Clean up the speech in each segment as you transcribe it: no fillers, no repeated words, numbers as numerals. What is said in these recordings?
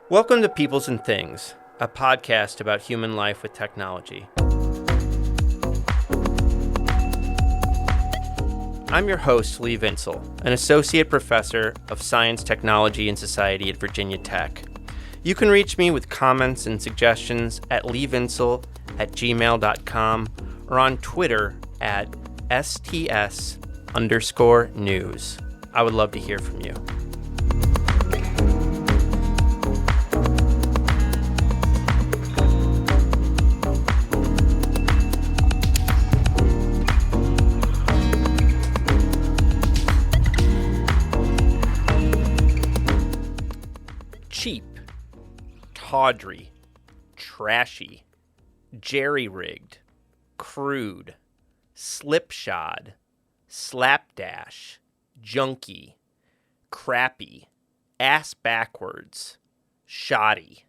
Welcome to Peoples and Things, a podcast about human life with technology. I'm your host, Lee Vinsel, an associate professor of science, technology, and society at Virginia Tech. You can reach me with comments and suggestions at leevinsel@gmail.com or on Twitter at STS_news. I would love to hear from you. Cheap, tawdry, trashy, jerry-rigged, crude, slipshod, slapdash, junky, crappy, ass backwards, shoddy.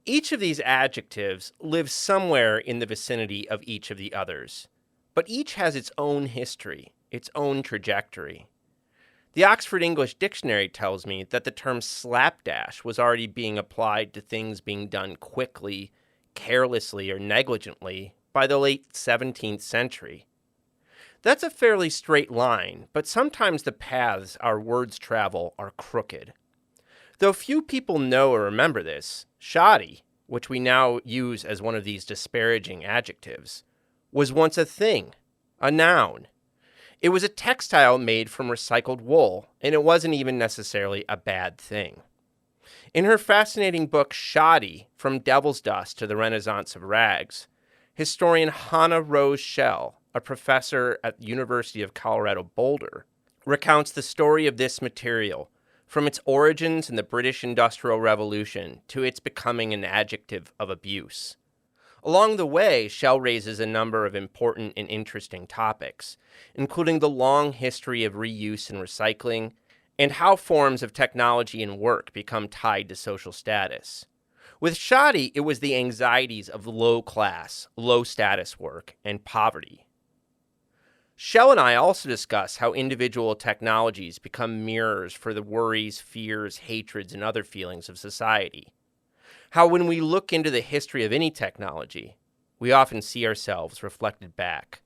Each of these adjectives lives somewhere in the vicinity of each of the others, but each has its own history, its own trajectory. The Oxford English Dictionary tells me that the term slapdash was already being applied to things being done quickly, carelessly, or negligently by the late 17th century. That's a fairly straight line, but sometimes the paths our words travel are crooked. Though few people know or remember this, shoddy, which we now use as one of these disparaging adjectives, was once a thing, a noun. It was a textile made from recycled wool, and it wasn't even necessarily a bad thing. In her fascinating book, Shoddy, From Devil's Dust to the Renaissance of Rags, historian Hanna Rose Shell, a professor at the University of Colorado Boulder, recounts the story of this material, from its origins in the British Industrial Revolution to its becoming an adjective of abuse. Along the way, Shell raises a number of important and interesting topics, including the long history of reuse and recycling, and how forms of technology and work become tied to social status. With shoddy, it was the anxieties of low-class, low-status work and poverty. Shell and I also discuss how individual technologies become mirrors for the worries, fears, hatreds, and other feelings of society. How when we look into the history of any technology, we often see ourselves reflected back.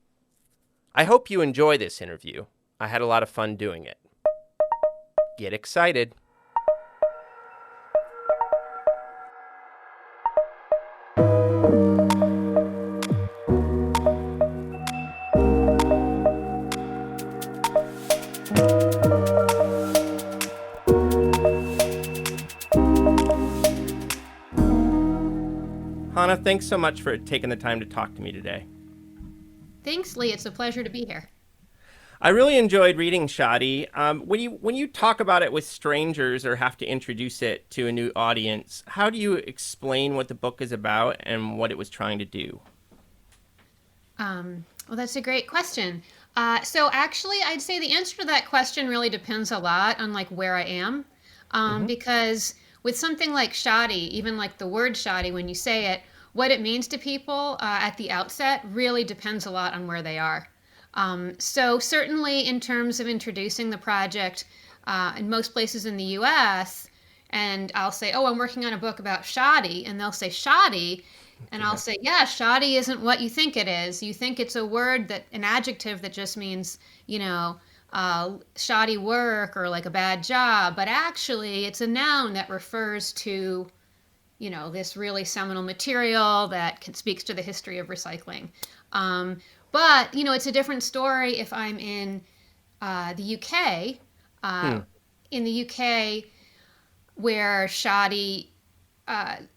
I hope you enjoy this interview. I had a lot of fun doing it. Get excited. Hanna, thanks so much for taking the time to talk to me today. Thanks, Lee. It's a pleasure to be here. I really enjoyed reading Shoddy. When you talk about it with strangers or have to introduce it to a new audience, how do you explain what the book is about and what it was trying to do? Well, that's a great question. So actually, I'd say the answer to that question really depends a lot on where I am, because with something like shoddy, even like the word shoddy, when you say it, what it means to people at the outset really depends a lot on where they are. So certainly in terms of introducing the project in most places in the US, and I'll say, oh, I'm working on a book about shoddy, and they'll say shoddy, and I'll say, yeah, shoddy isn't what you think it is. You think it's a word an adjective that just means, shoddy work or like a bad job, but actually it's a noun that refers to this really seminal material that speaks to the history of recycling. But, it's a different story if I'm in the UK. In the UK, where shoddy,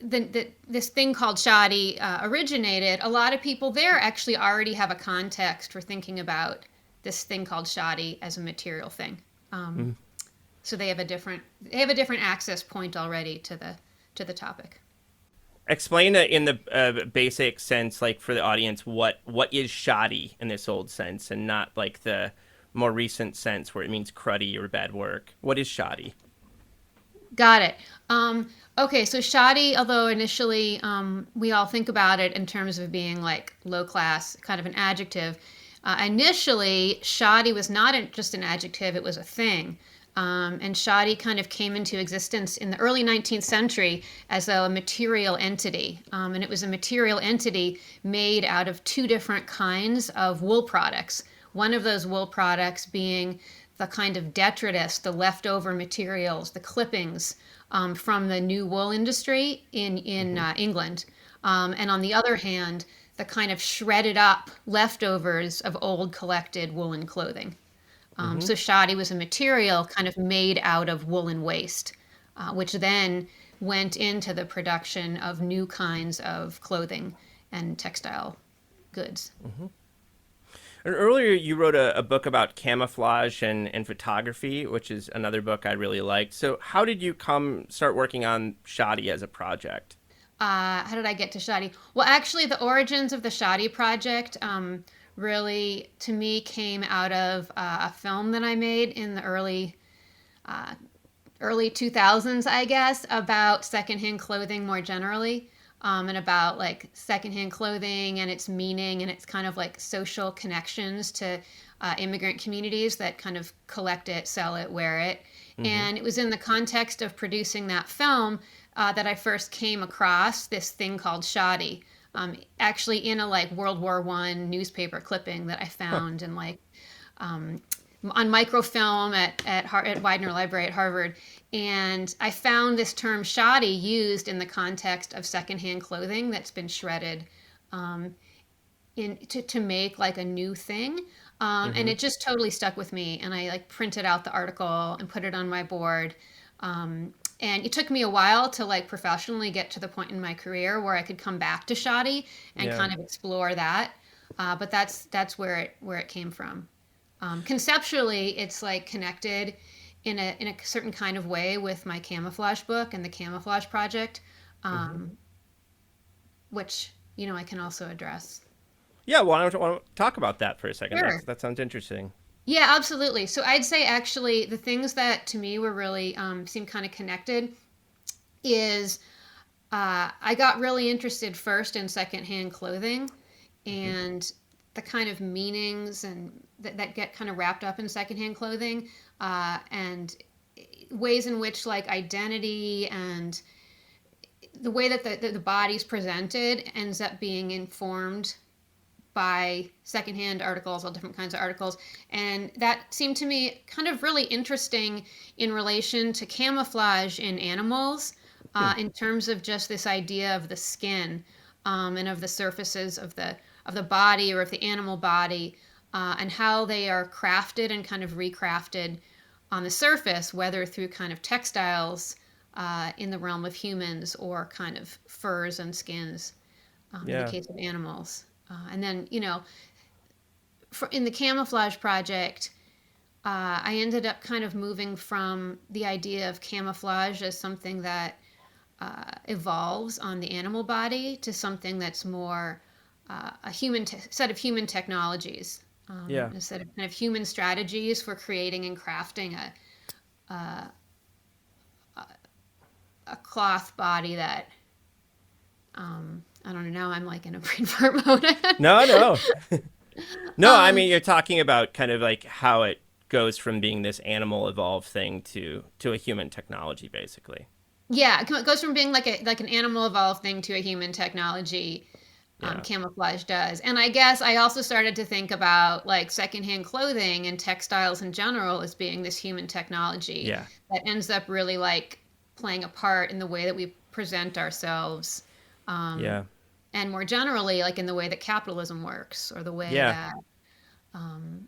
this thing called shoddy originated, a lot of people there actually already have a context for thinking about this thing called shoddy as a material thing. So they have a different access point already to the topic. Explain it in the basic sense, like for the audience, what is shoddy in this old sense and not like the more recent sense where it means cruddy or bad work. What is shoddy? Got it. Okay, so shoddy, although initially we all think about it in terms of being like low class, kind of an adjective, initially shoddy was not just an adjective, it was a thing. And shoddy kind of came into existence in the early 19th century as a material entity. And it was a material entity made out of two different kinds of wool products. One of those wool products being the kind of detritus, the leftover materials, the clippings from the new wool industry in England. And on the other hand, the kind of shredded up leftovers of old collected woolen clothing. Mm-hmm. So shoddy was a material kind of made out of woolen waste, which then went into the production of new kinds of clothing and textile goods. Mm-hmm. And earlier, you wrote a book about camouflage and photography, which is another book I really liked. So, how did you start working on Shoddy as a project? How did I get to shoddy? Well, actually, the origins of the shoddy project really, to me, came out of a film that I made in the early 2000s, I guess, about secondhand clothing more generally, and about like secondhand clothing and its meaning and its kind of like social connections to immigrant communities that kind of collect it, sell it, wear it. Mm-hmm. And it was in the context of producing that film that I first came across this thing called shoddy. Actually, in a like World War One newspaper clipping that I Huh. found in like on microfilm at Widener Library at Harvard. And I found this term shoddy used in the context of secondhand clothing that's been shredded um, to make like a new thing. And Mm-hmm. it just totally stuck with me. And I like printed out the article and put it on my board. And it took me a while to like professionally get to the point in my career where I could come back to shoddy and Yeah. kind of explore that. But that's where it came from. Conceptually, it's like connected in a certain kind of way with my camouflage book and the camouflage project, Mm-hmm. um, which I can also address. Yeah. Well, I want to talk about that for a second. Sure. That sounds interesting. Yeah, absolutely. So I'd say actually the things that to me were really seem kind of connected is I got really interested first in secondhand clothing Mm-hmm. and the kind of meanings and that get kind of wrapped up in secondhand clothing and ways in which like identity and the way that the body's presented ends up being informed by secondhand articles, all different kinds of articles. And that seemed to me kind of really interesting in relation to camouflage in animals, Hmm. in terms of just this idea of the skin and of the surfaces of the body or of the animal body, and how they are crafted and kind of recrafted on the surface, whether through kind of textiles in the realm of humans or kind of furs and skins in the Yeah. case of animals. And then, in the camouflage project, I ended up kind of moving from the idea of camouflage as something that evolves on the animal body to something that's more a set of human technologies, Yeah. a set of kind of human strategies for creating and crafting a cloth body that I don't know. Now I'm like in a brain fart mode. No. No. No. I um, mean, you're talking about kind of like how it goes from being this animal evolved thing to a human technology, basically. yeah, it goes from being like an animal evolved thing to a human technology. Yeah. Camouflage does, and I guess I also started to think about like secondhand clothing and textiles in general as being this human technology Yeah. that ends up really like playing a part in the way that we present ourselves, um, Yeah. and more generally, like in the way that capitalism works, or the way Yeah. that um,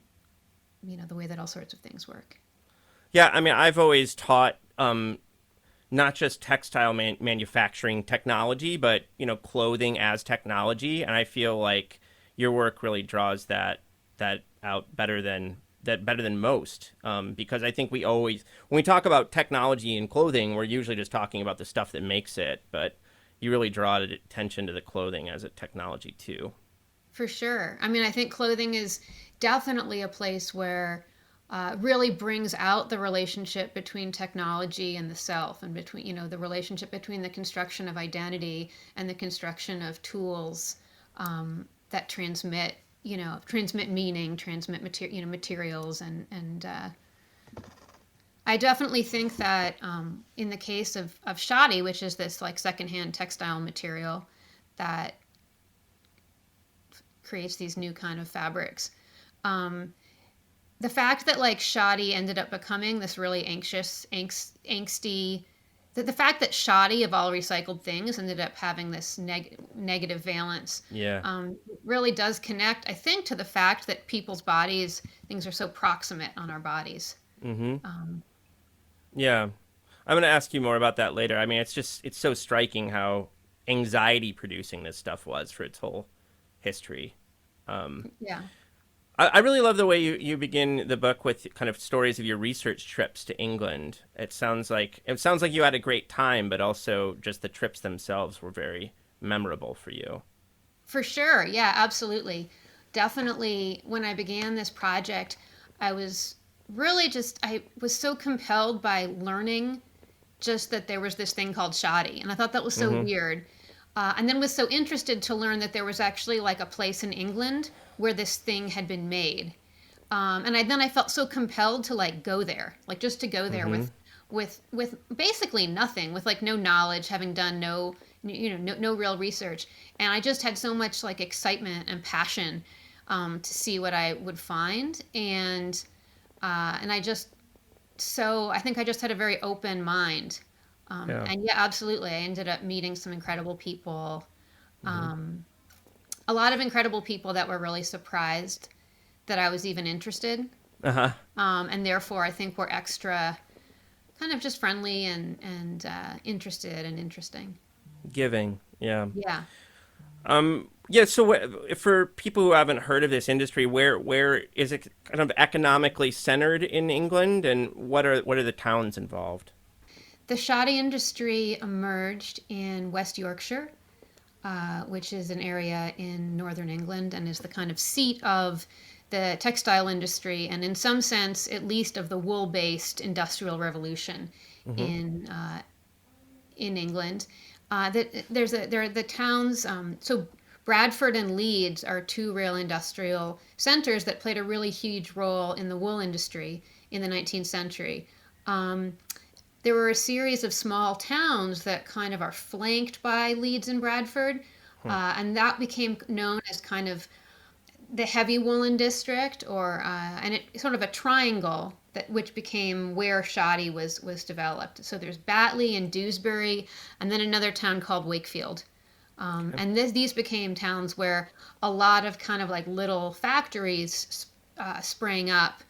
the way that all sorts of things work. Yeah. I mean, I've always taught not just textile manufacturing technology, but clothing as technology, and I feel like your work really draws that out better than most. Because I think we always, when we talk about technology and clothing, we're usually just talking about the stuff that makes it, but you really draw attention to the clothing as a technology too. For sure. I mean, I think clothing is definitely a place where really brings out the relationship between technology and the self, and between, the relationship between the construction of identity and the construction of tools that transmit meaning, transmit materials, and I definitely think that in the case of shoddy, which is this like secondhand textile material that creates these new kind of fabrics, um, the fact that like shoddy ended up becoming this really angsty, the fact that shoddy of all recycled things ended up having this negative valence Yeah. really does connect, I think, to the fact that people's bodies, things are so proximate on our bodies. Mm-hmm. Um, Yeah. I'm going to ask you more about that later. I mean, it's so striking how anxiety producing this stuff was for its whole history. Um, yeah. I really love the way you begin the book with kind of stories of your research trips to England. It sounds like you had a great time, but also just the trips themselves were very memorable for you. For sure. Yeah, absolutely. Definitely. When I began this project, I was I was so compelled by learning just that there was this thing called shoddy. And I thought that was so Mm-hmm. weird. And then was so interested to learn that there was actually like a place in England where this thing had been made. Then I felt so compelled to like go there, like just to go there Mm-hmm. with basically nothing, with like no knowledge, having done no real research, and I just had so much like excitement and passion to see what I would find, and I just so I think I just had a very open mind, Yeah. and yeah, absolutely, I ended up meeting some incredible people, Mm-hmm. um, a lot of incredible people that were really surprised that I was even interested. Uh-huh. And therefore I think we're extra kind of just friendly and interested and interesting. Giving. Yeah. Yeah. Yeah. So, for people who haven't heard of this industry, where is it kind of economically centered in England, and what are the towns involved? The shoddy industry emerged in West Yorkshire, which is an area in northern England and is the kind of seat of the textile industry, and in some sense, at least of the wool-based industrial revolution Mm-hmm. in England. There are the towns. So Bradford and Leeds are two real industrial centers that played a really huge role in the wool industry in the 19th century. Um, there were a series of small towns that kind of are flanked by Leeds and Bradford, and that became known as kind of the heavy woolen district, and it sort of a triangle that which became where shoddy was developed. So there's Batley and Dewsbury, and then another town called Wakefield. Okay. And these became towns where a lot of kind of like little factories sprang up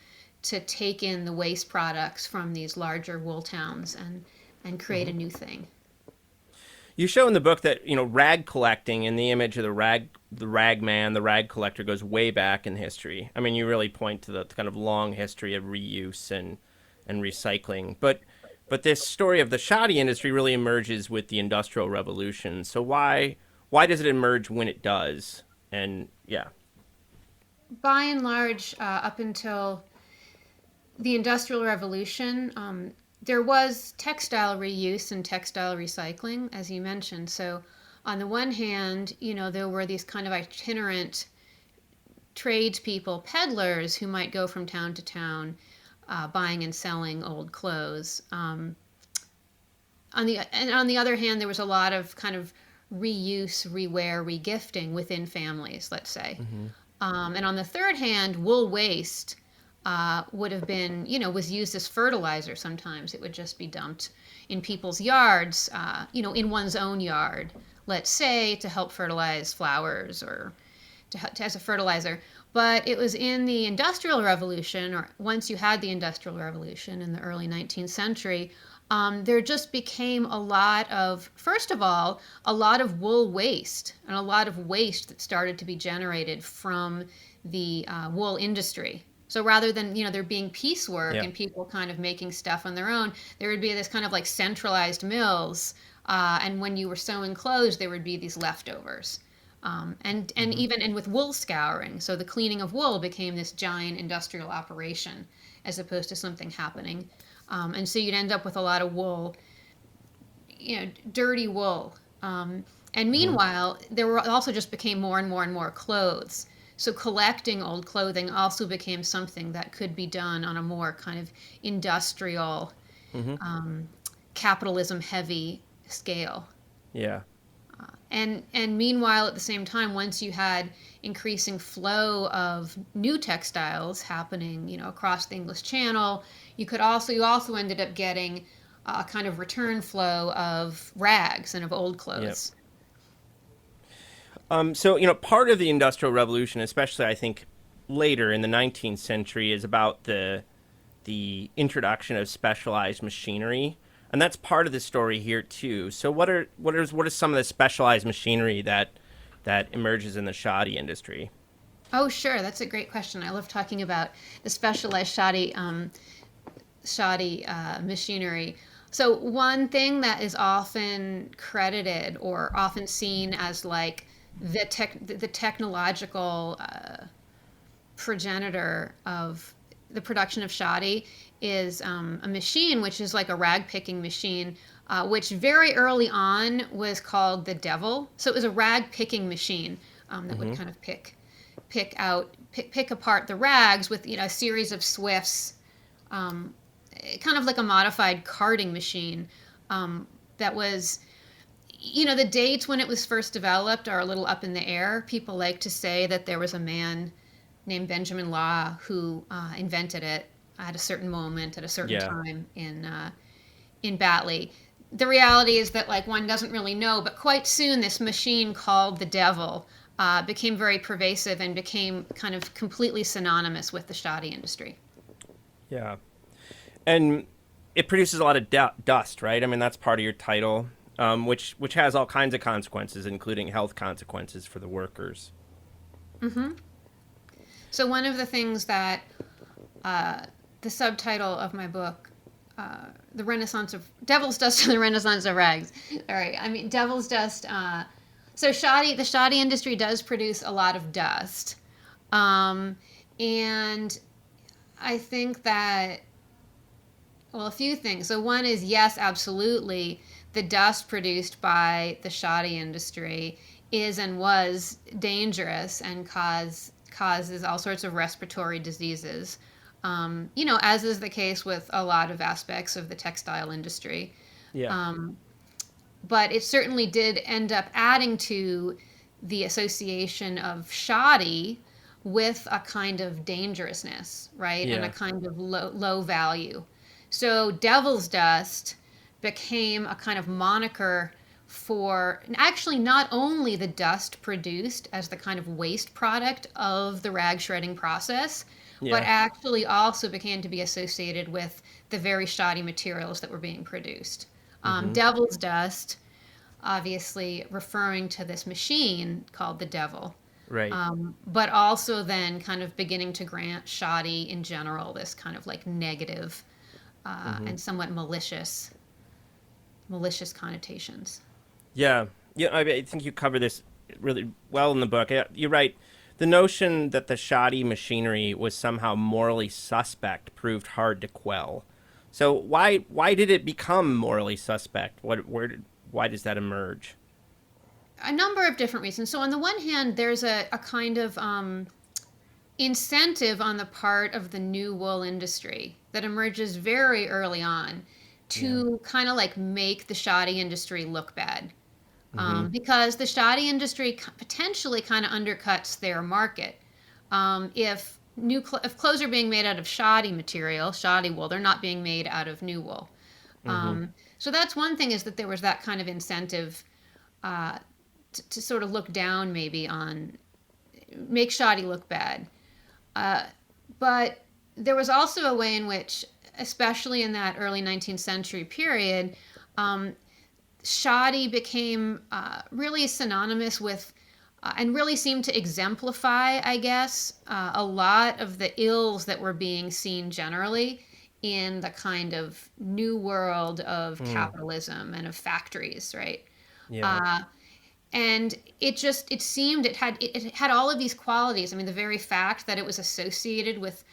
to take in the waste products from these larger wool towns and create Mm-hmm. a new thing. You show in the book that rag collecting and the image of the rag man, the rag collector goes way back in history. I mean, you really point to the kind of long history of reuse and recycling. But this story of the shoddy industry really emerges with the Industrial Revolution. So why does it emerge when it does? And yeah. By and large, up until the Industrial Revolution, there was textile reuse and textile recycling, as you mentioned. So, on the one hand, there were these kind of itinerant tradespeople, peddlers, who might go from town to town, buying and selling old clothes. On the other hand, there was a lot of kind of reuse, rewear, regifting within families, let's say. Mm-hmm. And on the third hand, wool waste would have been, was used as fertilizer sometimes. It would just be dumped in people's yards, in one's own yard, let's say, to help fertilize flowers or as a fertilizer. But it was in the Industrial Revolution, or once you had the Industrial Revolution in the early 19th century, there just became a lot of, first of all, a lot of wool waste and a lot of waste that started to be generated from the wool industry. So rather than there being piecework Yeah. and people kind of making stuff on their own, there would be this kind of like centralized mills, and when you were sewing clothes, there would be these leftovers. And Mm-hmm. even and with wool scouring, so the cleaning of wool became this giant industrial operation as opposed to something happening, and so you'd end up with a lot of wool, dirty wool. And Mm-hmm. meanwhile, there were also just became more and more and more clothes. So collecting old clothing also became something that could be done on a more kind of industrial, Mm-hmm. capitalism heavy scale. Yeah. And meanwhile, at the same time, once you had increasing flow of new textiles happening, across the English Channel, you also ended up getting a kind of return flow of rags and of old Yep. clothes. So, part of the Industrial Revolution, especially I think later in the 19th century, is about the introduction of specialized machinery, and that's part of the story here too. So, what is some of the specialized machinery that emerges in the shoddy industry? Oh, sure, that's a great question. I love talking about the specialized shoddy machinery. So one thing that is often credited or often seen as like the technological progenitor of the production of shoddy is a machine which is like a rag picking machine, which very early on was called the devil. So it was a rag picking machine that would Mm-hmm. kind of pick apart the rags with a series of swifts, um, kind of like a modified carding machine. That was, the dates when it was first developed are a little up in the air. People like to say that there was a man named Benjamin Law who invented it at a certain moment, at a certain Yeah. time in Batley. The reality is that like one doesn't really know, but quite soon this machine called the devil became very pervasive and became kind of completely synonymous with the shoddy industry. Yeah. And it produces a lot of dust, right? I mean, that's part of your title, which has all kinds of consequences, including health consequences for the workers. Hmm. So one of the things that the subtitle of my book, "The Renaissance of Devil's Dust and the Renaissance of Rags." All right, I mean Devil's Dust. So the shoddy industry does produce a lot of dust, um, and I think that, well, a few things. So one is, yes, absolutely, the dust produced by the shoddy industry is and was dangerous and causes all sorts of respiratory diseases. As is the case with a lot of aspects of the textile industry. Yeah. Um, but it certainly did end up adding to the association of shoddy with a kind of dangerousness, right? And a Yeah. kind of low value. So devil's dust became a kind of moniker for actually not only the dust produced as the kind of waste product of the rag shredding process, but Yeah. actually also began to be associated with the very shoddy materials that were being produced. Mm-hmm. Devil's dust, obviously referring to this machine called the devil, Right. but also then kind of beginning to grant shoddy in general this kind of like negative Mm-hmm. and somewhat malicious connotations. Yeah. Yeah. I think you cover this really well in the book. You're right. The notion that the shoddy machinery was somehow morally suspect proved hard to quell. So why did it become morally suspect? Why does that emerge? A number of different reasons. So on the one hand, there's a kind of incentive on the part of the new wool industry that emerges very early on Yeah. to kind of like make the shoddy industry look bad. Mm-hmm. Because the shoddy industry potentially kind of undercuts their market. If clothes are being made out of shoddy material, shoddy wool, they're not being made out of new wool. Mm-hmm. So that's one thing, is that there was that kind of incentive uh, to sort of look down maybe on make shoddy look bad. Uh, but there was also a way in which, especially in that early 19th century period, um, shoddy became really synonymous with and really seemed to exemplify, I guess, a lot of the ills that were being seen generally in the kind of new world of Mm. capitalism and of factories, right? Yeah. Uh, and it seemed it had all of these qualities. I mean, the very fact that it was associated with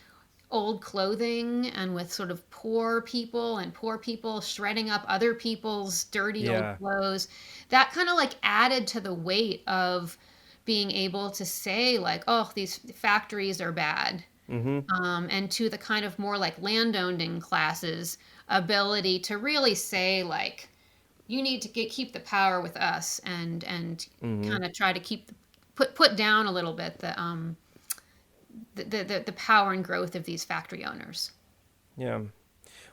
old clothing and with sort of poor people shredding up other people's dirty old Yeah. clothes, that kind of like added to the weight of being able to say like, oh, these factories are bad, Mm-hmm. and to the kind of more like landowning classes ability to really say like, you need to keep the power with us, and Mm-hmm. kind of try to keep put down a little bit the power and growth of these factory owners. Yeah.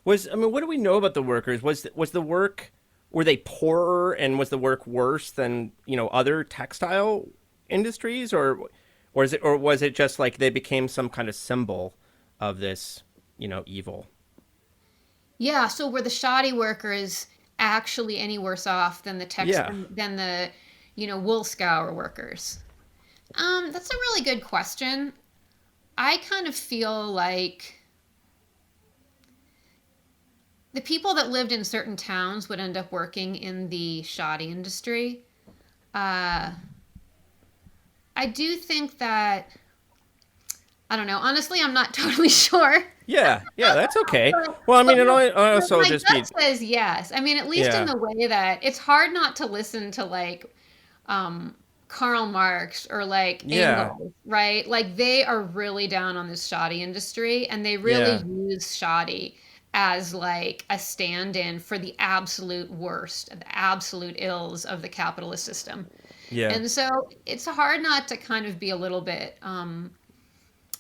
What do we know about the workers? Was the work, were they poorer, and was the work worse than, other textile industries, or was it just like they became some kind of symbol of this, evil? Yeah, so were the shoddy workers actually any worse off than the Yeah. than the wool scour workers? That's a really good question. I kind of feel like the people that lived in certain towns would end up working in the shoddy industry. Uh, I do think that, I don't know. Honestly, I'm not totally sure. Yeah, yeah, that's okay. But, Well, I but mean, my, it but also my just be, gut says yes. I mean, at least in yeah, the way that it's hard not to listen to like um, Karl Marx or like yeah, Engels, right? Like they are really down on this shoddy industry, and they really yeah, use shoddy as like a stand-in for the absolute worst, the absolute ills of the capitalist system. yeah, And so it's hard not to kind of be a little bit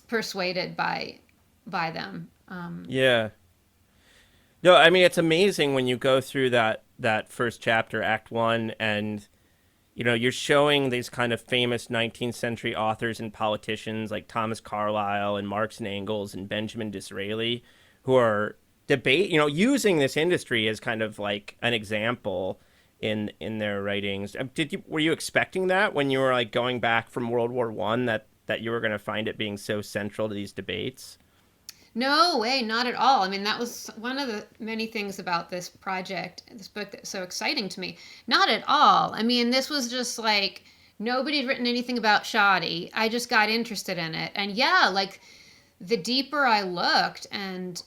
persuaded by them. yeah. No, I mean, it's amazing when you go through that first chapter, Act One, and you're showing these kind of famous 19th century authors and politicians like Thomas Carlyle and Marx and Engels and Benjamin Disraeli, who are using this industry as kind of like an example in their writings. Were you expecting that when you were like going back from World War One, that you were going to find it being so central to these debates? No way, not at all. I mean, that was one of the many things about this project, this book that's so exciting to me. Not at all. I mean, this was just like nobody had written anything about shoddy. I just got interested in it. And yeah, like the deeper I looked, and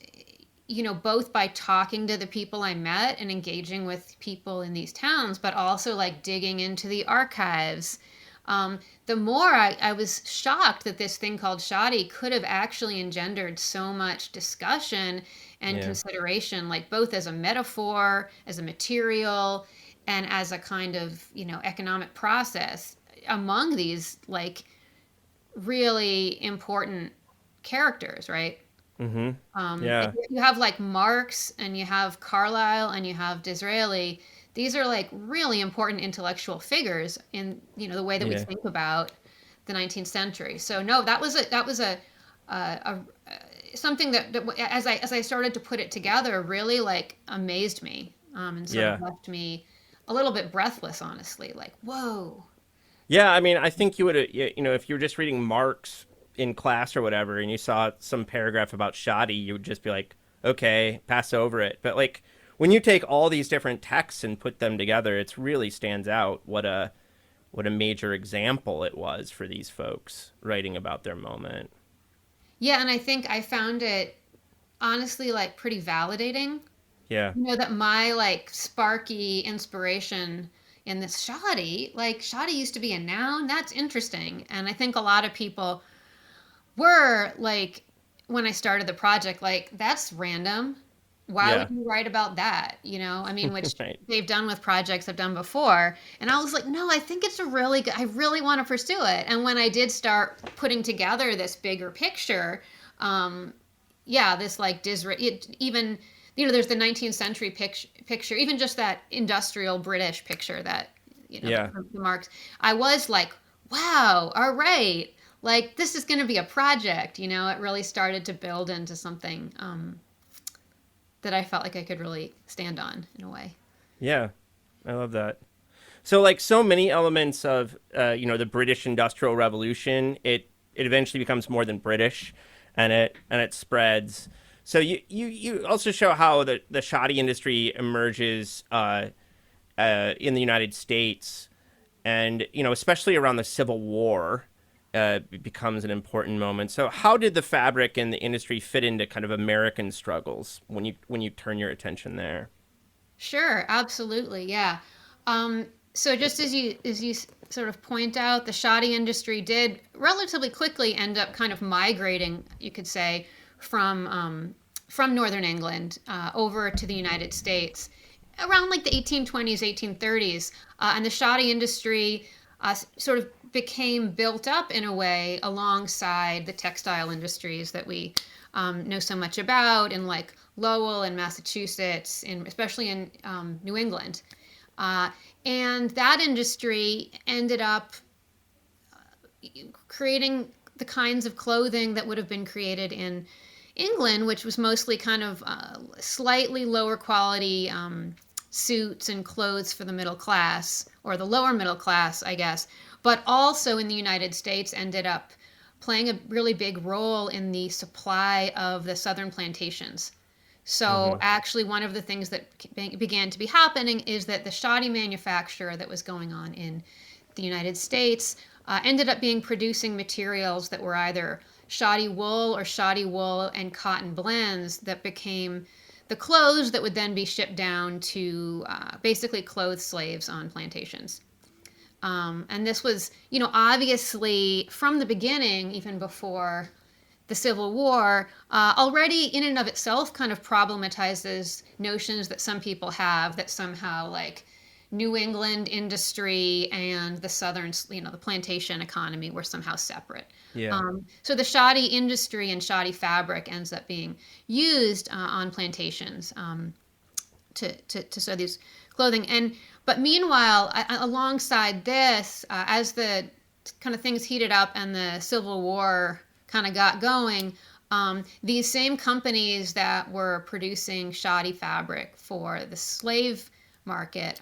both by talking to the people I met and engaging with people in these towns, but also like digging into the archives, the more I was shocked that this thing called shoddy could have actually engendered so much discussion and Yeah, consideration, like both as a metaphor, as a material, and as a kind of, economic process among these like really important characters, right? mm-hmm, yeah, You have like Marx and you have Carlyle and you have Disraeli. These are like really important intellectual figures in the way that we yeah, think about the 19th century. So no, that was a something that as I started to put it together really like amazed me, and sort of yeah. left me a little bit breathless, honestly. Like whoa. Yeah, I mean, I think you would, if you were just reading Marx in class or whatever, and you saw some paragraph about shoddy, you would just be like, okay, pass over it. But like when you take all these different texts and put them together, it really stands out what a major example it was for these folks writing about their moment. Yeah, and I think I found it honestly like pretty validating. Yeah, That my like sparky inspiration in this shoddy, like shoddy used to be a noun. That's interesting. And I think a lot of people were like, when I started the project, like, that's random. Why yeah, would you write about that? I mean, which right, they've done with projects I've done before. And I was like, no, I think it's a really good, I really want to pursue it. And when I did start putting together this bigger picture, um, yeah, this like even there's the 19th century picture, even just that industrial British picture that yeah, the Marx. I was like, wow, all right, like this is going to be a project. It really started to build into something that I felt like I could really stand on in a way. yeah. I love that. So like so many elements of the British Industrial Revolution, it eventually becomes more than British, and it spreads. So you also show how the shoddy industry emerges in the United States, and especially around the Civil War, becomes an important moment. So how did the fabric and the industry fit into kind of American struggles when you turn your attention there? Sure, absolutely, yeah. So just as you sort of point out, the shoddy industry did relatively quickly end up kind of migrating, you could say, from northern England over to the United States around like the 1820s, 1830s, and the shoddy industry sort of became built up in a way alongside the textile industries that we know so much about in like Lowell and Massachusetts, and especially in New England. Uh, and that industry ended up creating the kinds of clothing that would have been created in England, which was mostly kind of slightly lower quality suits and clothes for the middle class or the lower middle class, I guess, but also in the United States ended up playing a really big role in the supply of the southern plantations. So Mm-hmm. actually, one of the things that began to be happening is that the shoddy manufacture that was going on in the United States ended up being producing materials that were either shoddy wool and cotton blends that became the clothes that would then be shipped down to basically clothes slaves on plantations. And this was, obviously from the beginning, even before the Civil War, already in and of itself kind of problematizes notions that some people have that somehow like New England industry and the southern, the plantation economy were somehow separate. Yeah. So the shoddy industry and shoddy fabric ends up being used on plantations to sew these clothing. But meanwhile, alongside this, as the kind of things heated up and the Civil War kind of got going, these same companies that were producing shoddy fabric for the slave market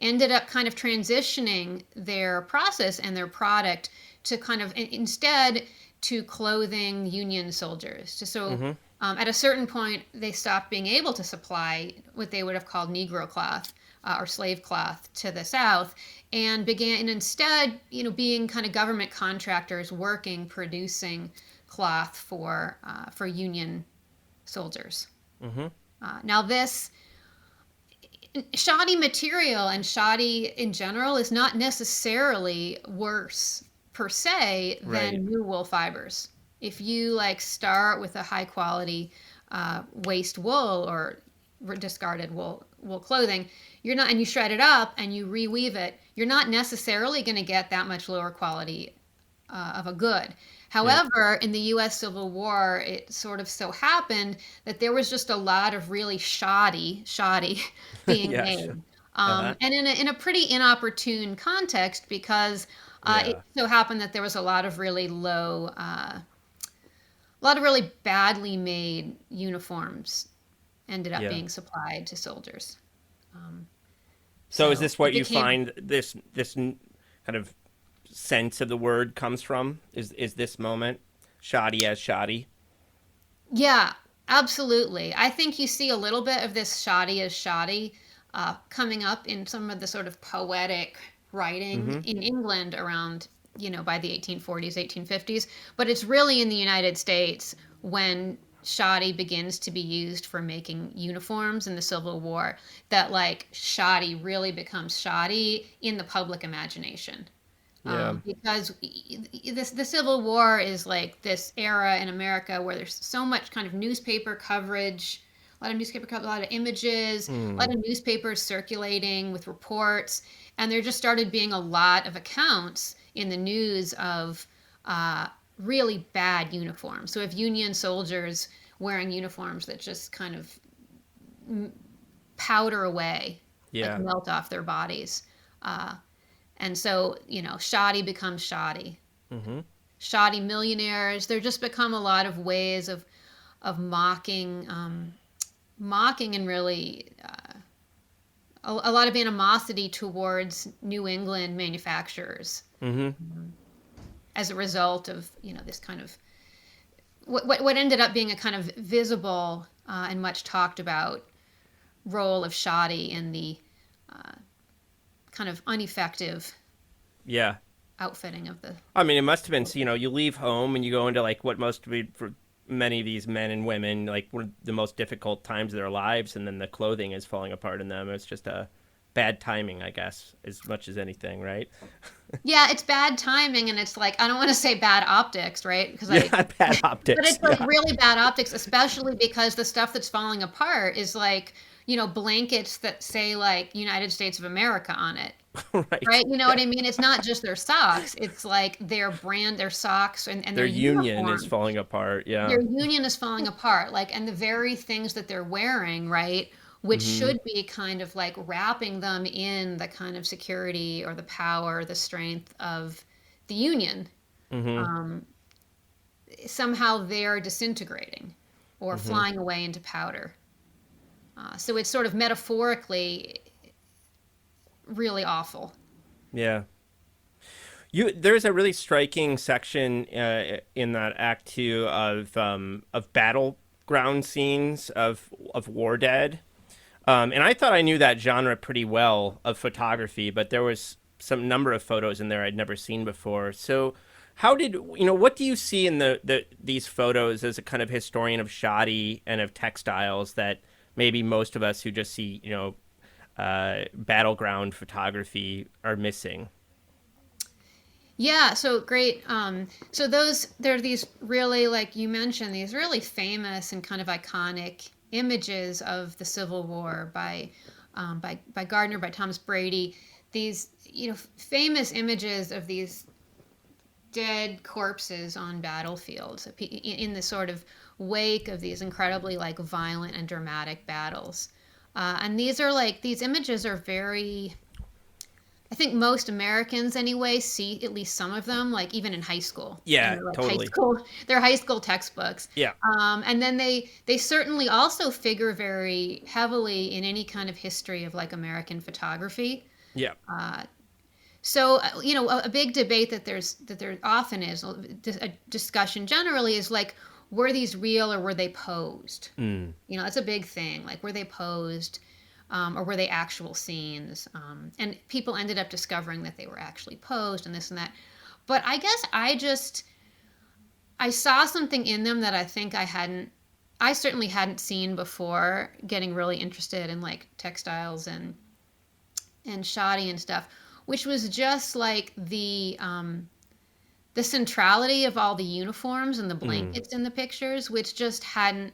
ended up kind of transitioning their process and their product to kind of instead to clothing Union soldiers. So Mm-hmm. at a certain point, they stopped being able to supply what they would have called Negro cloth or slave cloth to the South, and began instead, being kind of government contractors working, producing cloth for Union soldiers. Mm-hmm. Now, this shoddy material and shoddy in general is not necessarily worse per se Right. than new wool fibers. If you like start with a high quality waste wool or discarded wool clothing, you're not, and you shred it up and you reweave it, you're not necessarily going to get that much lower quality of a good. Yep. However, in the U.S. Civil War, it sort of so happened that there was just a lot of really shoddy being Yeah. made, Uh-huh. and in a pretty inopportune context because it Yeah. so happened that there was a lot of really a lot of really badly made uniforms ended up Yeah. being supplied to soldiers. Um, So is so this it what you became find kind of sense of the word comes from? Is this moment shoddy as shoddy? Yeah, absolutely. I think you see a little bit of this shoddy as shoddy coming up in some of the sort of poetic writing Mm-hmm. in England around, by the 1840s, 1850s. But it's really in the United States when shoddy begins to be used for making uniforms in the Civil War that like shoddy really becomes shoddy in the public imagination. Yeah. Because the Civil War is like this era in America where there's so much kind of newspaper coverage, a lot of images, a Hmm. lot of newspapers circulating with reports, and there just started being a lot of accounts in the news of really bad uniforms. So if Union soldiers wearing uniforms that just kind of powder away, like Yeah. melt off their bodies. Uh, and so, shoddy becomes shoddy. Mm-hmm. Shoddy millionaires. There just become a lot of ways of mocking and really a lot of animosity towards New England manufacturers Mm-hmm. as a result of this kind of what ended up being a kind of visible and much talked about role of shoddy in the kind of ineffective Yeah. outfitting of the. I mean, it must have been, you leave home and you go into like what must be for many of these men and women, like one of the most difficult times of their lives, and then the clothing is falling apart in them. It's just a bad timing, I guess, as much as anything, right? Yeah, it's bad timing, and it's like I don't want to say bad optics, right? Because I, Yeah, bad but optics. it's like Yeah, really bad optics, especially because the stuff that's falling apart is like, blankets that say like United States of America on it, right. right? You know Yeah, what I mean? It's not just their socks; it's like their brand, their socks, and their their union is uniform. falling apart. Their Yeah. union is falling apart, like, and the very things that they're wearing, right? Which Hmm. should be kind of like wrapping them in the kind of security or the power, the strength of the union. Hmm. Um, Somehow they're disintegrating or Hmm. flying away into powder. So it's sort of metaphorically really awful. Yeah. There's a really striking section in that act two of battleground scenes of war dead. And I thought I knew that genre pretty well of photography, but there was some number of photos in there I'd never seen before. So, what do you see in these photos as a kind of historian of shoddy and of textiles that maybe most of us who just see, battleground photography are missing? Yeah, so great. So there are these really, like you mentioned, these really famous and kind of iconic images of the Civil War by Gardner, by Thomas Brady. These, famous images of these dead corpses on battlefields in the sort of wake of these incredibly like violent and dramatic battles. And these images are very, I think most Americans anyway see at least some of them, like even in high school. Yeah, And they're like totally. they're high school textbooks. Yeah. And then they certainly also figure very heavily in any kind of history of like American photography. Yeah. So a big debate that there often is a discussion generally is like, were these real or were they posed? Mm. That's a big thing. Like, were they posed, or were they actual scenes? And people ended up discovering that they were actually posed and this and that. But I guess I saw something in them that I certainly hadn't seen before getting really interested in like textiles and shoddy and stuff, which was just like the centrality of all the uniforms and the Mm. blankets in the pictures, which just hadn't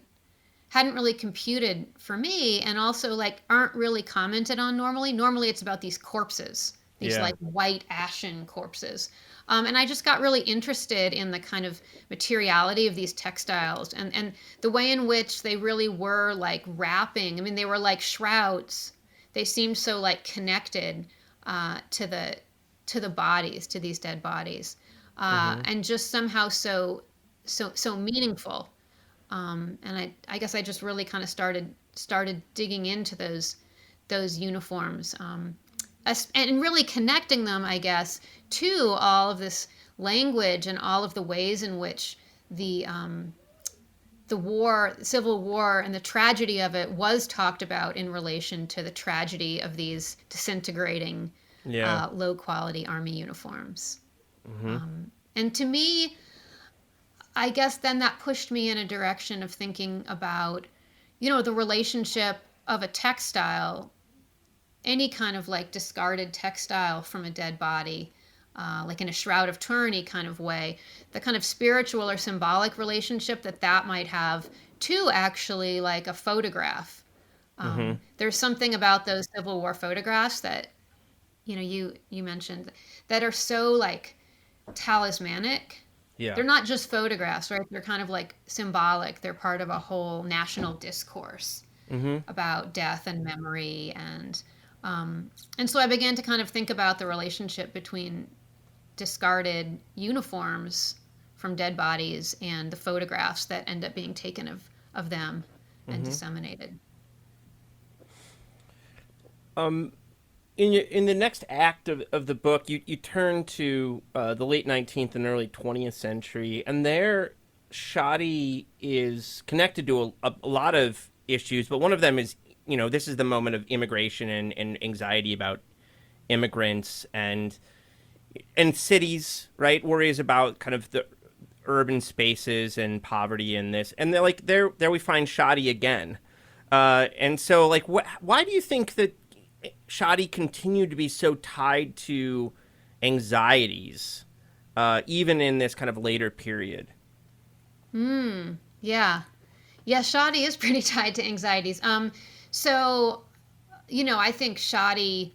really computed for me, and also like aren't really commented on normally. Normally it's about these corpses, these Yeah. like white ashen corpses. And I just got really interested in the kind of materiality of these textiles and the way in which they really were like wrapping. I mean, they were like shrouds. They seemed so like connected to the bodies, to these dead bodies, Hmm. and just somehow so meaningful. And I guess I just really kind of started digging into those uniforms, and really connecting them, I guess, to all of this language and all of the ways in which the war, Civil War, and the tragedy of it was talked about in relation to the tragedy of these disintegrating, Yeah. low quality army uniforms. Hmm. And to me, I guess then that pushed me in a direction of thinking about, the relationship of a textile, any kind of like discarded textile from a dead body, like in a shroud of Turin kind of way, the kind of spiritual or symbolic relationship that might have to actually like a photograph. Hmm. There's something about those Civil War photographs that, you mentioned, that are so like talismanic. Yeah. They're not just photographs, right? They're kind of like symbolic. They're part of a whole national discourse Hmm. about death and memory, and so I began to kind of think about the relationship between discarded uniforms from dead bodies and the photographs that end up being taken of them and Hmm. disseminated. In the next act of the book, you turn to the late 19th and early 20th century, and there, shoddy is connected to a lot of issues, but one of them is, this is the moment of immigration and anxiety about immigrants and cities, right? Worries about kind of the urban spaces and poverty in this, and they're like there we find shoddy again, and so like why do you think that Shoddy continued to be so tied to anxieties, even in this kind of later period. Yeah. Yeah, shoddy is pretty tied to anxieties. So, I think shoddy,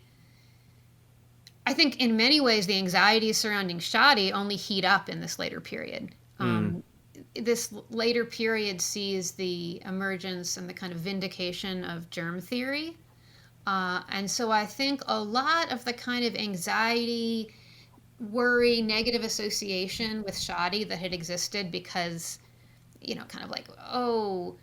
I think in many ways the anxieties surrounding shoddy only heat up in this later period. Mm, This later period sees the emergence and the kind of vindication of germ theory. And so I think a lot of the kind of anxiety, worry, negative association with shoddy that had existed because, kind of like, oh,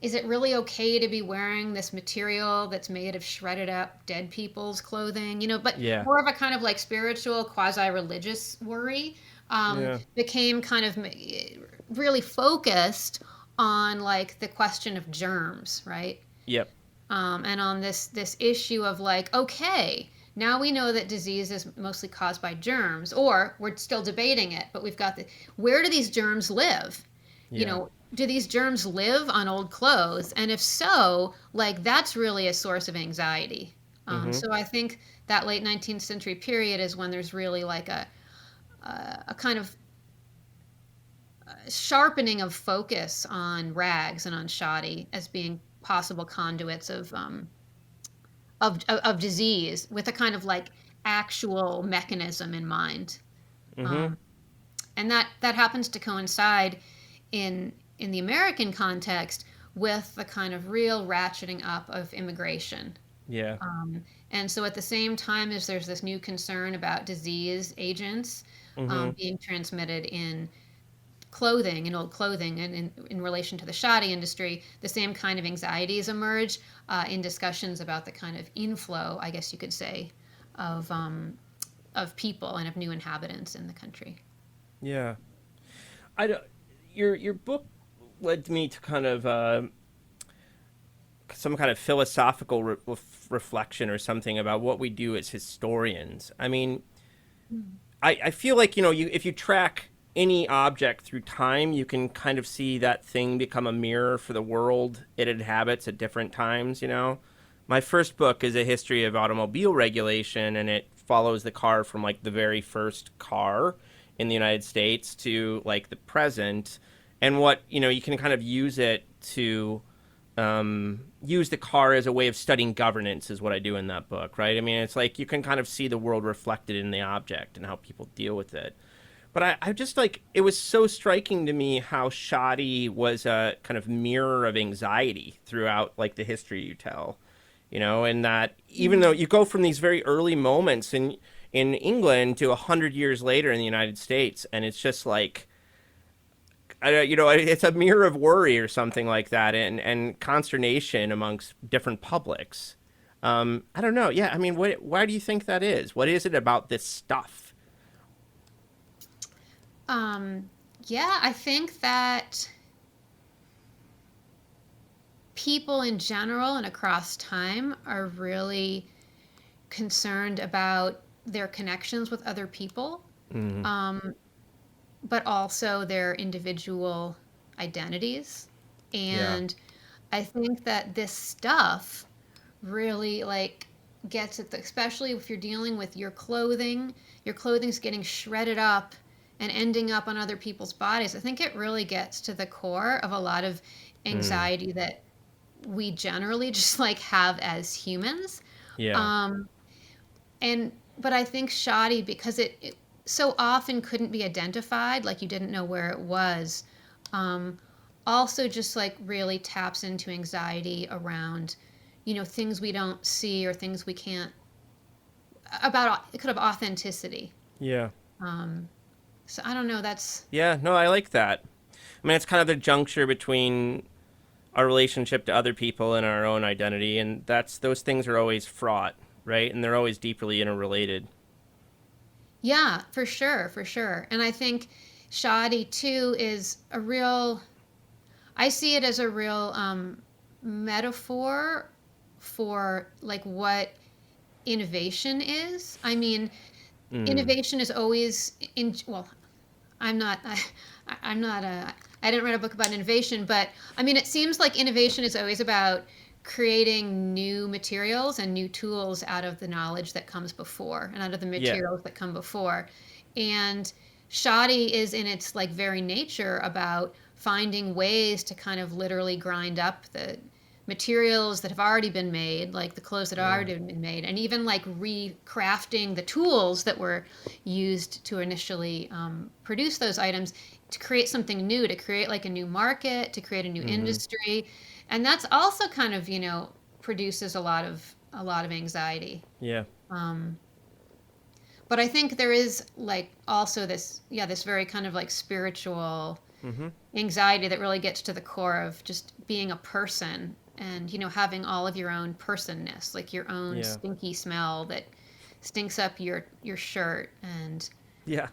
is it really okay to be wearing this material that's made of shredded up dead people's clothing? But yeah, more of a kind of like spiritual, quasi religious worry yeah, became kind of really focused on like the question of germs, right? yep, And on this issue of like, okay, now we know that disease is mostly caused by germs, or we're still debating it, but we've got the where do these germs live? yeah, Do these germs live on old clothes? And if so, like that's really a source of anxiety. mm-hmm, So I think that late 19th century period is when there's really like a kind of sharpening of focus on rags and on shoddy as being possible conduits of disease with a kind of like actual mechanism in mind. mm-hmm, Um, and that happens to coincide in the American context with the kind of real ratcheting up of immigration. yeah, And so at the same time as there's this new concern about disease agents mm-hmm, being transmitted in clothing, in old clothing, and in relation to the shoddy industry, the same kind of anxieties emerge in discussions about the kind of inflow, I guess you could say, of people and of new inhabitants in the country. yeah. I don't, your book led me to kind of some kind of philosophical reflection or something about what we do as historians. I mean, I feel like you if you track any object through time, you can kind of see that thing become a mirror for the world it inhabits at different times. My first book is a history of automobile regulation, and it follows the car from like the very first car in the United States to like the present, and what you can kind of use it to use the car as a way of studying governance is what I do in that book, right? I mean, it's like you can kind of see the world reflected in the object and how people deal with it. But I just like it was so striking to me how shoddy was a kind of mirror of anxiety throughout like the history you tell, and that even though you go from these very early moments in England to 100 years later in the United States, and it's just like it's a mirror of worry or something like that, and consternation amongst different publics. I don't know. Yeah, I mean, why do you think that is? What is it about this stuff? Um, yeah, I think that people in general and across time are really concerned about their connections with other people, Mm, um, but also their individual identities. yeah, And I think that this stuff really like gets at especially if you're dealing with your clothing's getting shredded up and ending up on other people's bodies. I think it really gets to the core of a lot of mm, anxiety that we generally just like have as humans. yeah, Um, and but I think shoddy because it so often couldn't be identified, like you didn't know where it was. Um, Also, just like really taps into anxiety around, things we don't see or things we can't about it could have authenticity. yeah, Um, so I don't know. That's yeah. No, I like that. I mean, it's kind of the juncture between our relationship to other people and our own identity, and those things are always fraught, right? And they're always deeply interrelated. yeah, for sure, for sure. And I think shoddy too is a real. I see it as a real metaphor for like what innovation is. I mean, Mm, innovation is always in. Well, I'm not. I'm not a. I didn't write a book about innovation, but I mean, it seems like innovation is always about creating new materials and new tools out of the knowledge that comes before and out of the Yeah. materials that come before. And shoddy is in its like very nature about finding ways to kind of literally grind up the materials that have already been made, like the clothes that have Yeah. already been made, and even like recrafting the tools that were used to initially produce those items to create something new, to create like a new market, to create a new Hmm. industry. And that's also kind of, produces a lot of anxiety. Yeah. Um, but I think there is like also this, yeah, this very kind of like spiritual Hmm. anxiety that really gets to the core of just being a person and having all of your own personness, like your own Yeah. stinky smell that stinks up your shirt, and Yeah.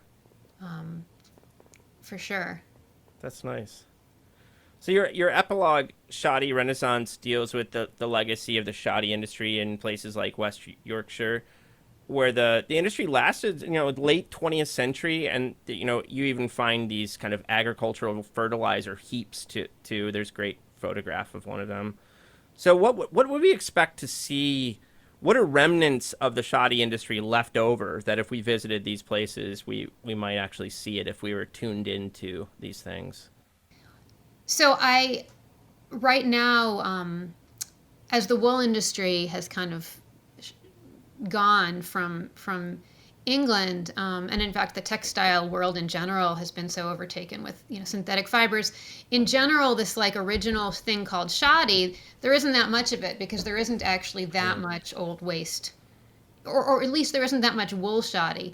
um, for sure. That's nice. So your epilogue, Shoddy Renaissance, deals with the legacy of the shoddy industry in places like West Yorkshire, where the industry lasted, late 20th century, and you even find these kind of agricultural fertilizer heaps to there's a great photograph of one of them. So what would we expect to see? What are remnants of the shoddy industry left over that if we visited these places, we might actually see it if we were tuned into these things? So I right now, as the wool industry has kind of gone from England, and in fact, the textile world in general has been so overtaken with synthetic fibers. In general, this like original thing called shoddy, there isn't that much of it because there isn't actually that Mm. much old waste, or at least there isn't that much wool shoddy.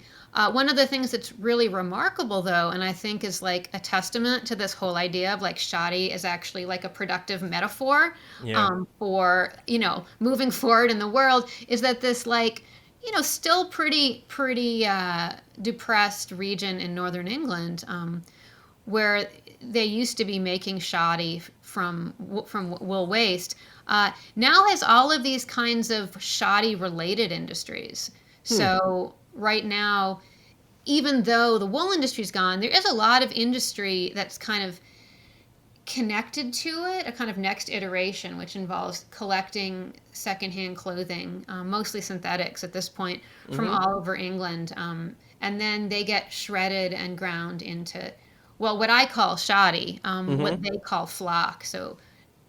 One of the things that's really remarkable, though, and I think is like a testament to this whole idea of like shoddy is actually like a productive metaphor Yeah. for moving forward in the world, is that this like still pretty depressed region in northern England, where they used to be making shoddy from wool waste, now has all of these kinds of shoddy related industries. Hmm. So right now, even though the wool industry's gone, there is a lot of industry that's kind of connected to it, a kind of next iteration, which involves collecting secondhand clothing, mostly synthetics at this point, from Mm-hmm. all over England. And then they get shredded and ground into, well, what I call shoddy, Mm-hmm. what they call flock. So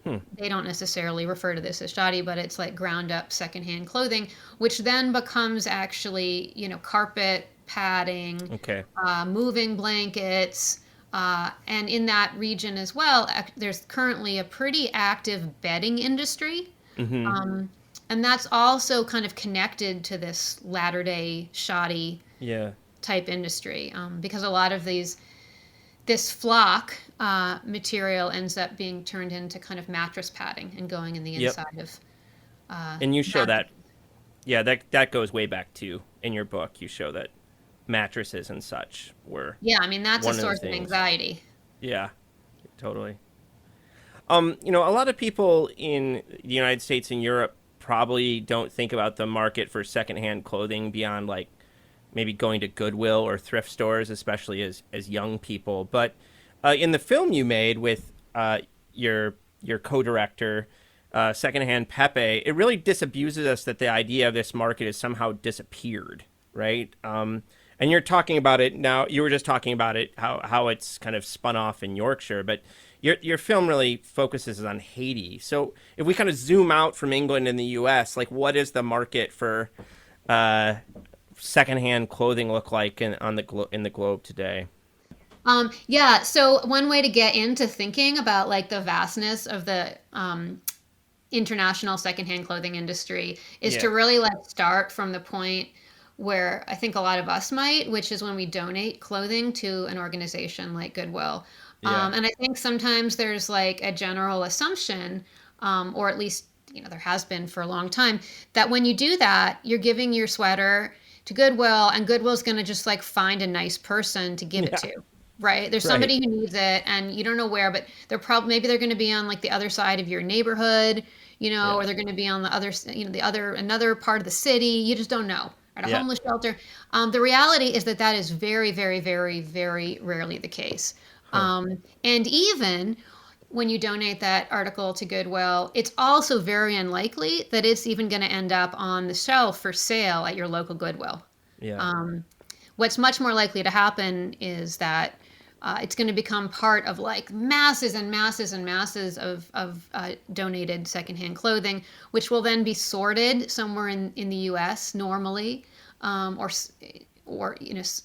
Hmm. they don't necessarily refer to this as shoddy, but it's like ground up secondhand clothing, which then becomes actually, carpet, padding, Okay. moving blankets. And in that region as well, there's currently a pretty active bedding industry. Mm-hmm. Um, and that's also kind of connected to this latter day shoddy Yeah. type industry, because a lot of this flock material ends up being turned into kind of mattress padding and going in the Yep. inside of And you show that. mattresses. Yeah, that goes way back too. In your book, you show that mattresses and such were Yeah, I mean that's a one of the source of things. anxiety. Yeah. Totally. A lot of people in the United States and Europe probably don't think about the market for secondhand clothing beyond like maybe going to Goodwill or thrift stores, especially as young people. But in the film you made with your co-director, Secondhand Pepe, it really disabuses us that the idea of this market has somehow disappeared, right? And you're talking about it now. You were just talking about it, how it's kind of spun off in Yorkshire, but your film really focuses on Haiti. So if we kind of zoom out from England and the U.S., like what is the market for uh, secondhand clothing look like in the globe today? Yeah, so one way to get into thinking about like the vastness of the international secondhand clothing industry is Yeah, to really like start from the point where I think a lot of us might, which is when we donate clothing to an organization like Goodwill. yeah, And I think sometimes there's like a general assumption, or at least there has been for a long time, that when you do that, you're giving your sweater to Goodwill, and Goodwill's going to just like find a nice person to give it yeah, to. Right? There's right, somebody who needs it, and you don't know where, but maybe they're going to be on like the other side of your neighborhood, yeah, or they're going to be on the other, another part of the city. You just don't know. At a yeah, homeless shelter. The reality is that that is very, very, very, very rarely the case. huh, And even when you donate that article to Goodwill, it's also very unlikely that it's even going to end up on the shelf for sale at your local Goodwill. Yeah. Um, what's much more likely to happen is that it's going to become part of like masses and masses and masses of donated secondhand clothing, which will then be sorted somewhere in the U.S. normally, or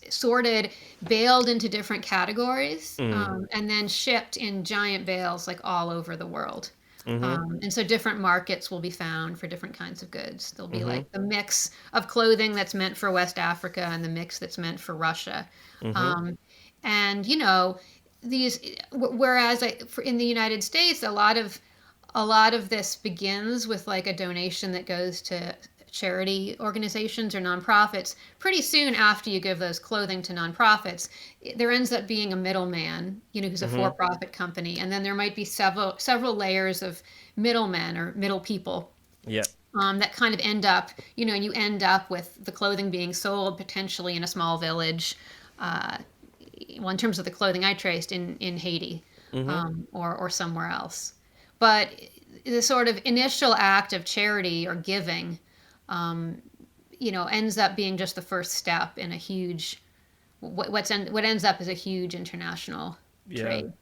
sorted, baled into different categories, Mm. and then shipped in giant bales like all over the world. Mm-hmm. And so different markets will be found for different kinds of goods. There'll be Mm-hmm. like the mix of clothing that's meant for West Africa and the mix that's meant for Russia. Mm-hmm. Um, and these, whereas in the United States, a lot of this begins with like a donation that goes to charity organizations or nonprofits. Pretty soon after you give those clothing to nonprofits, there ends up being a middleman, who's a Mm-hmm. for-profit company, and then there might be several layers of middlemen or middle people, Yep. that kind of end up, and you end up with the clothing being sold potentially in a small village. Uh, well, in terms of the clothing I traced in Haiti, Mm-hmm. or somewhere else. But the sort of initial act of charity or giving, um, ends up being just the first step in a huge, what ends up as a huge international Yeah. trade.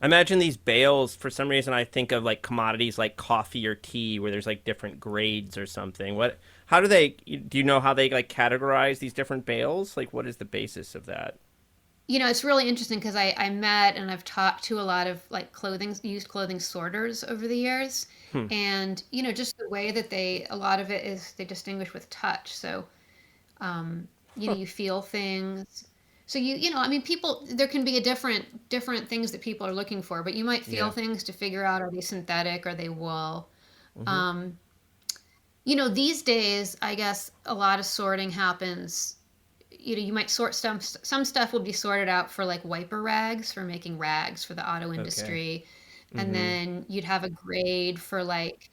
I imagine these bales, for some reason, I think of like commodities like coffee or tea where there's like different grades or something. How do you know how they like categorize these different bales? Like, what is the basis of that? It's really interesting because I met and I've talked to a lot of like used clothing sorters over the years. Hmm. And, just the way that a lot of it is they distinguish with touch. So, Huh. you feel things. So I mean, there can be different things that people are looking for, but you might feel Yeah. things to figure out, are they synthetic? Are they wool? Mm-hmm. Um, these days, I guess a lot of sorting happens. You might sort some stuff will be sorted out for like wiper rags for making rags for the auto Okay. industry, and Mm-hmm. then you'd have a grade for like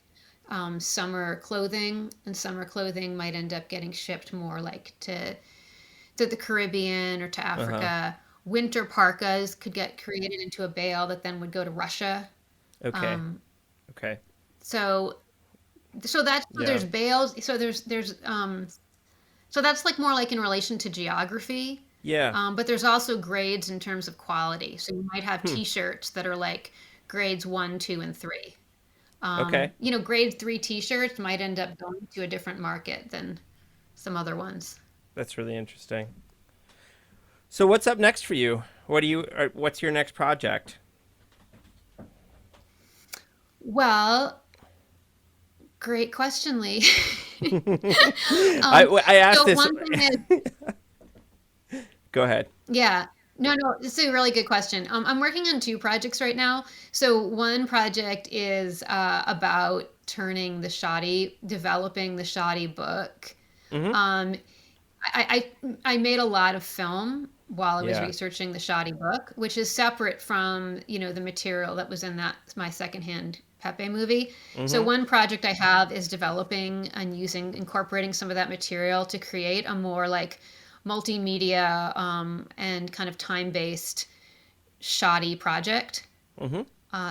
summer clothing, and summer clothing might end up getting shipped more like to the Caribbean or to Uh-huh. Africa. Winter parkas could get created into a bale that then would go to Russia. Okay. Um, Okay. so so Yeah. there's bales. So that's like more like in relation to geography. Yeah. But there's also grades in terms of quality. So you might have Hmm. T-shirts that are like grades one, two, and three. Okay. Grade three T-shirts might end up going to a different market than some other ones. That's really interesting. So what's up next for you? What's your next project? Well, great question, Lee. I asked So this. one thing is, Go ahead. yeah, no, it's a really good question. I'm working on two projects right now. So one project is about developing the Shoddy book. Mm-hmm. Um, I made a lot of film while I was Yeah. researching the Shoddy book, which is separate from, the material that was in that my secondhand Pepe movie. So Mm-hmm. one project I have is developing and incorporating some of that material to create a more like multimedia, and kind of time-based Shoddy project. Mm-hmm.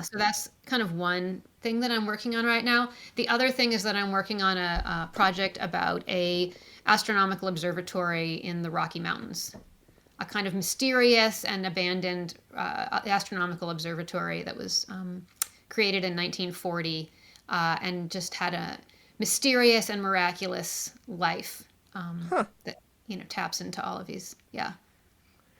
So that's kind of one thing that I'm working on right now. The other thing is that I'm working on a project about a astronomical observatory in the Rocky Mountains, a kind of mysterious and abandoned astronomical observatory that was created in 1940, and just had a mysterious and miraculous life, Huh. that taps into all of these. Yeah.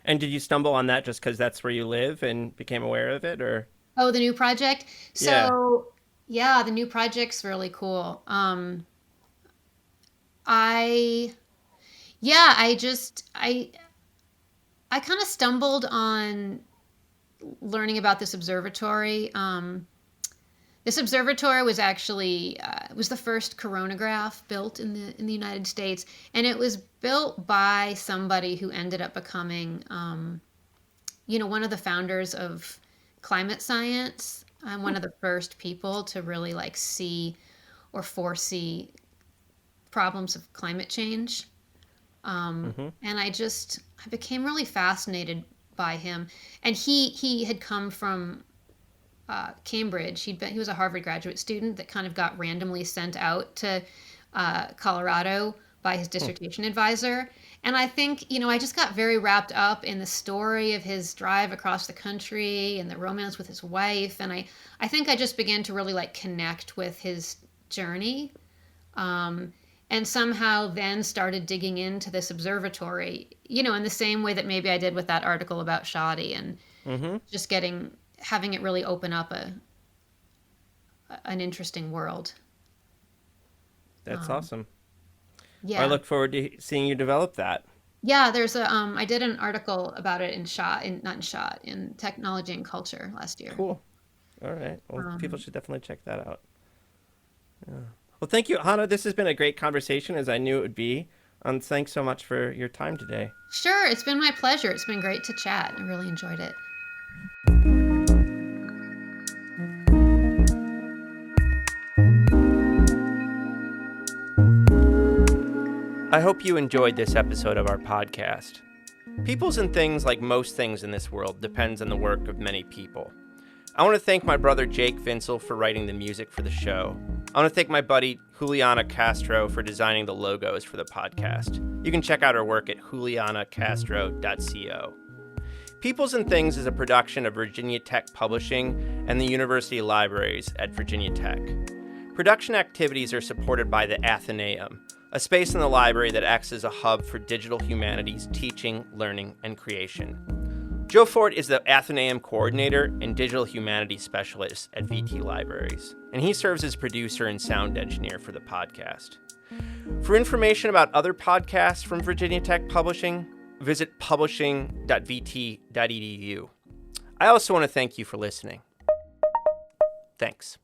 And did you stumble on that just because that's where you live and became aware of it, or? Oh, the new project. Yeah. So yeah, the new project's really cool. I yeah, I kind of stumbled on learning about this observatory. This observatory was actually was the first coronagraph built in the United States, and it was built by somebody who ended up becoming, one of the founders of climate science. I'm one of the first people to really like see or foresee problems of climate change. Mm-hmm. And I became really fascinated by him. And he had come from Cambridge. He was a Harvard graduate student that kind of got randomly sent out to Colorado by his dissertation advisor. And I think, I just got very wrapped up in the story of his drive across the country and the romance with his wife. And I think I just began to really like connect with his journey. And somehow then started digging into this observatory, in the same way that maybe I did with that article about Shoddy, and just having it really open up an interesting world. That's awesome. Yeah. I look forward to seeing you develop that. Yeah, there's I did an article about it in Technology and Culture last year. Cool. All right. Well, people should definitely check that out. Yeah. Well, thank you, Hanna. This has been a great conversation, as I knew it would be. Thanks so much for your time today. Sure. It's been my pleasure. It's been great to chat. I really enjoyed it. I hope you enjoyed this episode of our podcast. Peoples and things, like most things in this world, depends on the work of many people. I want to thank my brother Jake Vinsel for writing the music for the show. I want to thank my buddy Juliana Castro for designing the logos for the podcast. You can check out her work at julianacastro.co. Peoples and Things is a production of Virginia Tech Publishing and the University Libraries at Virginia Tech. Production activities are supported by the Athenaeum, a space in the library that acts as a hub for digital humanities teaching, learning, and creation. Joe Ford is the Athenaeum coordinator and digital humanities specialist at VT Libraries, and he serves as producer and sound engineer for the podcast. For information about other podcasts from Virginia Tech Publishing, visit publishing.vt.edu. I also want to thank you for listening. Thanks.